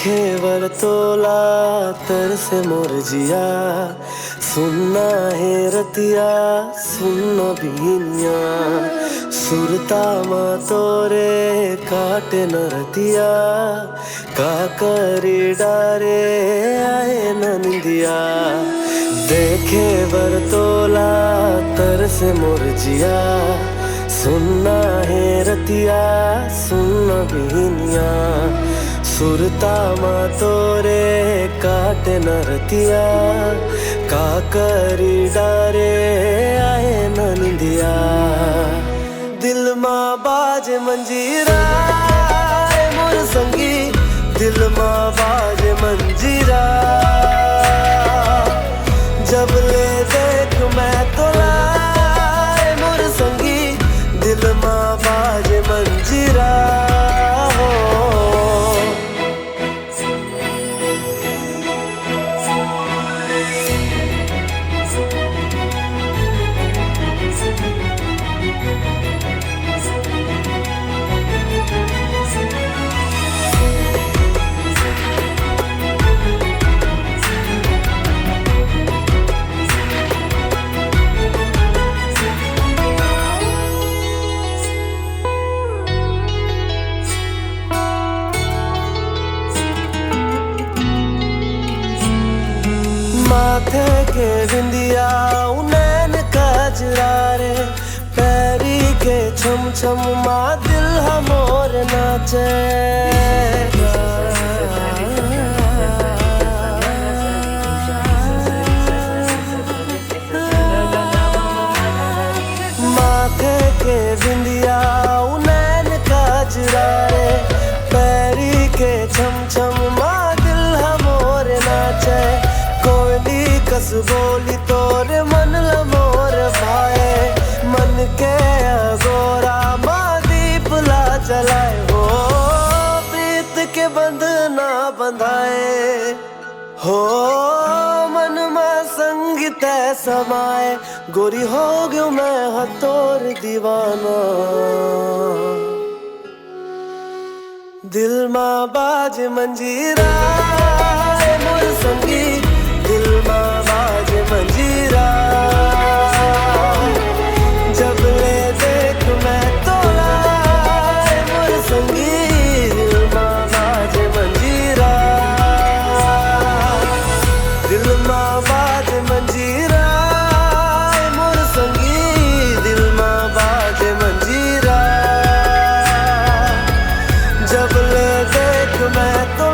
देखे वर तोला तर से मोर जिया, सुनना है रतिया सुनना बीनिया, सुरता मा तोरे काटे न रतिया, का करी डारे आए न निंदिया। देखे वर तोला तर से मोर जिया, सुनना है रतिया सुनना बीनिया, सुरता मा तोरे काटे न रतिया, का करी डारे आए न निंदिया। दिल मा बाजे मंजीरा मोर संगी, दिल मा बाजे मंजीरा, जब ले देख मैं तोला मोर संगी, दिल मा बाजे मंजीरा। माथे के बिंदिया उनैन कजरा रे, पैरी के छम छम मा दिल हमोर नाचे। माथे के बिंदिया उनैन कजरा रे, पैरी के छम छम मा दिल हमोर नाचे। कोयली कस बोली तोरे मन लमोर भाए, मन के अगोरा मा दीप ला जलाए, हो प्रीत के बंध ना बंधाए, हो मन में संगीत समाए। गोरी हो गयो मैं हतोर दीवाना, दिल मा बाज मंजीरा मोर संगी, दिल मा बाजे मंजीरा, जब ले देख मैं तोला मोर संगी, दिल मा बाजे मंजीरा, दिल मा बाजे मंजीरा मोर संगी, दिल मा बाजे मंजीरा, जब ले देख मैं तो